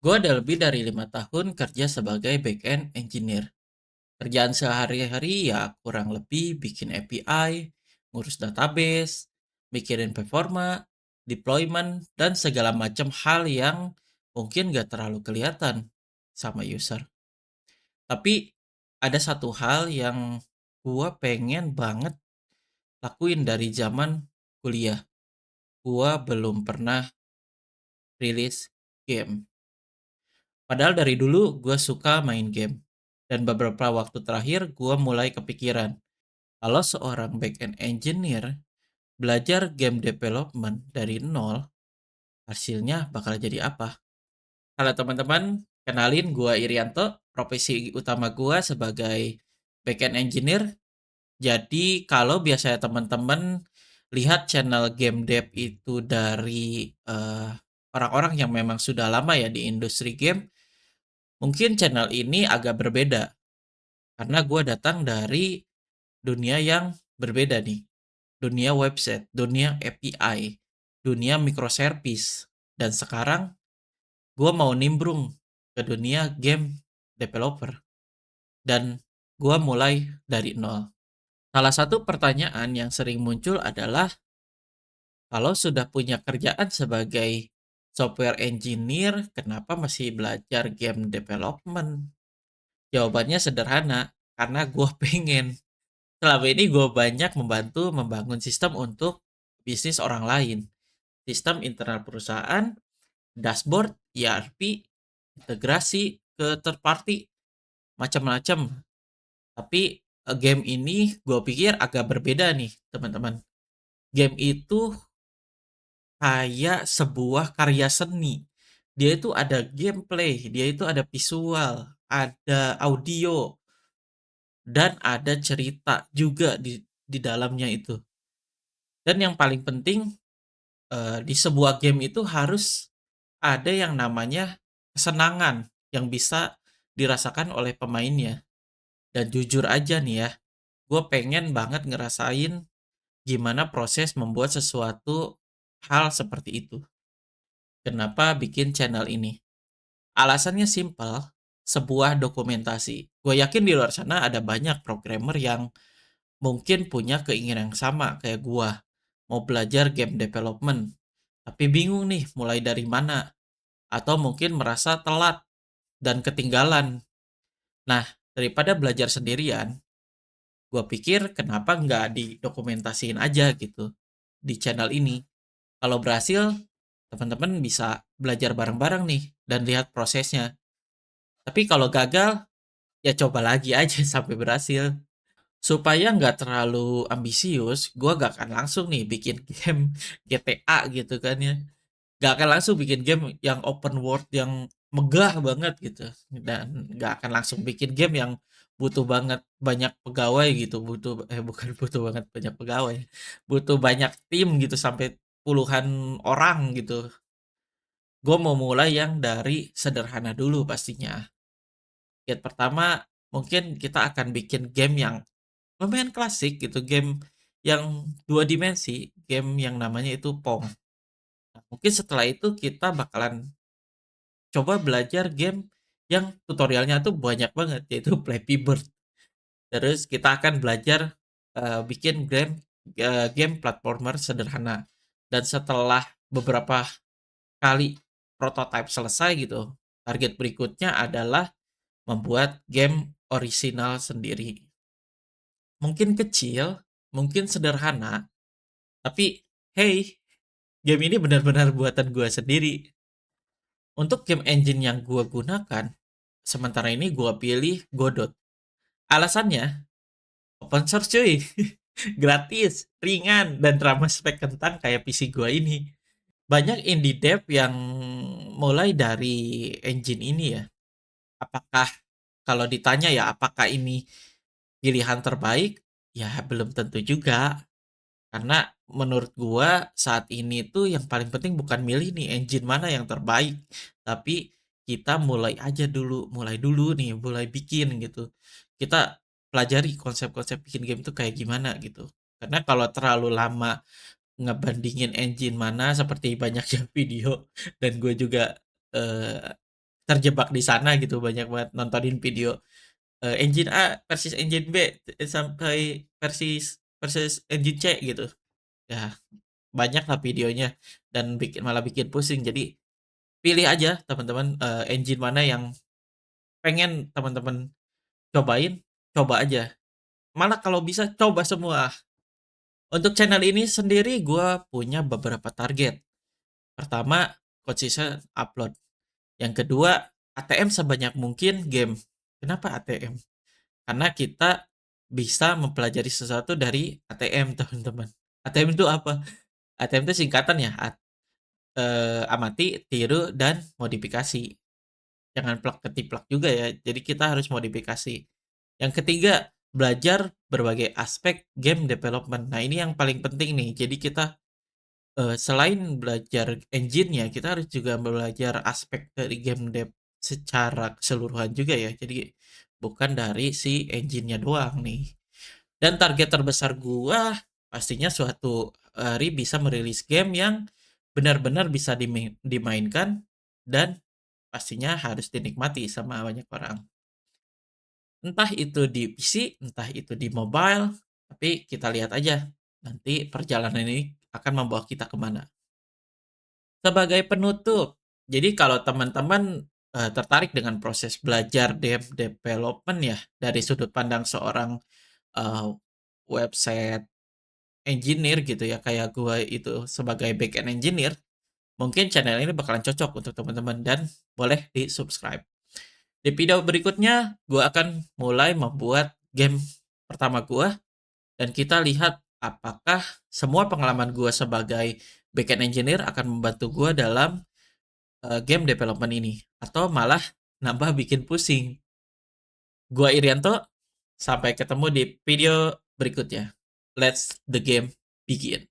Gue ada lebih dari 5 tahun kerja sebagai back-end engineer. Kerjaan sehari-hari ya kurang lebih bikin API, ngurus database, mikirin performa, deployment, dan segala macam hal yang mungkin gak terlalu kelihatan sama user. Tapi ada satu hal yang gue pengen banget lakuin dari zaman kuliah. Gue belum pernah rilis game. Padahal dari dulu gue suka main game. Dan beberapa waktu terakhir gue mulai kepikiran, kalau seorang back-end engineer belajar game development dari nol, hasilnya bakal jadi apa? Halo teman-teman, kenalin gue Irianto, profesi utama gue sebagai back-end engineer. Jadi kalau biasanya teman-teman lihat channel game dev itu dari orang-orang yang memang sudah lama ya di industri game, mungkin channel ini agak berbeda karena gue datang dari dunia yang berbeda nih. Dunia website, dunia API, dunia microservice. Dan sekarang gue mau nimbrung ke dunia game developer. Dan gue mulai dari nol. Salah satu pertanyaan yang sering muncul adalah, kalau sudah punya kerjaan sebagai software engineer, kenapa masih belajar game development? Jawabannya sederhana, karena gue pengen. Selama ini gue banyak membantu membangun sistem untuk bisnis orang lain. Sistem internal perusahaan, dashboard, ERP, integrasi ke third party, macam-macam. Tapi game ini gue pikir agak berbeda nih teman-teman. Game itu kayak sebuah karya seni. Dia itu ada gameplay, dia itu ada visual, ada audio, dan ada cerita juga di dalamnya itu. Dan yang paling penting, di sebuah game itu harus ada yang namanya kesenangan yang bisa dirasakan oleh pemainnya. Dan jujur aja nih ya, gue pengen banget ngerasain gimana proses membuat sesuatu hal seperti itu. Kenapa bikin channel ini? Alasannya simpel, sebuah dokumentasi. Gue yakin di luar sana ada banyak programmer yang mungkin punya keinginan yang sama kayak gue. Mau belajar game development, tapi bingung nih mulai dari mana. Atau mungkin merasa telat dan ketinggalan. Nah, daripada belajar sendirian, gue pikir kenapa nggak didokumentasiin aja gitu di channel ini. Kalau berhasil, teman-teman bisa belajar bareng-bareng nih dan lihat prosesnya. Tapi kalau gagal, ya coba lagi aja sampai berhasil. Supaya nggak terlalu ambisius, gue gak akan langsung nih bikin game GTA gitu kan ya. Gak akan langsung bikin game yang open world yang megah banget gitu. Dan gak akan langsung bikin game yang butuh banget banyak pegawai gitu. Bukan butuh banget banyak pegawai. Butuh banyak tim gitu sampai puluhan orang gitu. Gue mau mulai yang dari sederhana dulu pastinya. Yang pertama, mungkin kita akan bikin game yang lumayan klasik gitu, game yang dua dimensi, game yang namanya itu Pong. Nah, mungkin setelah itu kita bakalan coba belajar game yang tutorialnya tuh banyak banget, yaitu Flappy Bird. Terus kita akan belajar bikin game platformer sederhana. Dan setelah beberapa kali prototype selesai gitu, target berikutnya adalah membuat game orisinal sendiri. Mungkin kecil, mungkin sederhana, tapi hey, game ini benar-benar buatan gua sendiri. Untuk game engine yang gua gunakan, sementara ini gua pilih Godot. Alasannya, open source cuy. Gratis, ringan, dan ramah spek kentang kayak PC gua ini. Banyak indie dev yang mulai dari engine ini ya. Apakah kalau ditanya ya apakah ini pilihan terbaik? Ya belum tentu juga. Karena menurut gua saat ini tuh yang paling penting bukan milih nih engine mana yang terbaik, tapi kita mulai dulu nih, mulai bikin gitu. Kita pelajari konsep-konsep bikin game tuh kayak gimana gitu. Karena kalau terlalu lama ngebandingin engine mana seperti banyaknya video dan gue juga eh, terjebak di sana gitu, banyak banget nontonin video, engine A versus engine B, sampai versus engine C gitu. Ya, banyak lah videonya dan malah bikin pusing. Jadi pilih aja teman-teman, engine mana yang pengen teman-teman cobain, coba aja. Malah kalau bisa coba semua. Untuk channel ini sendiri gua punya beberapa target. Pertama, konsisten upload. Yang kedua, ATM sebanyak mungkin game. Kenapa ATM? Karena kita bisa mempelajari sesuatu dari ATM, teman-teman. ATM itu apa? ATM itu singkatan ya, amati, tiru, dan modifikasi. Jangan plak ketiplak juga ya. Jadi kita harus modifikasi. Yang ketiga, belajar berbagai aspek game development. Nah, ini yang paling penting nih. Jadi kita selain belajar engine-nya, kita harus juga belajar aspek dari game dev secara keseluruhan juga ya. Jadi bukan dari si engine-nya doang nih. Dan target terbesar gua pastinya suatu hari bisa merilis game yang benar-benar bisa dimainkan dan pastinya harus dinikmati sama banyak orang. Entah itu di PC, entah itu di mobile, tapi kita lihat aja nanti perjalanan ini akan membawa kita kemana. Sebagai penutup, jadi kalau teman-teman, tertarik dengan proses belajar development ya, dari sudut pandang seorang, eee, website engineer gitu ya, kayak gua itu sebagai backend engineer, mungkin channel ini bakalan cocok untuk teman-teman dan boleh di-subscribe. Di video berikutnya, gua akan mulai membuat game pertama gua dan kita lihat apakah semua pengalaman gua sebagai backend engineer akan membantu gua dalam game development ini atau malah nambah bikin pusing. Gua Irianto, sampai ketemu di video berikutnya. Let's the game begin.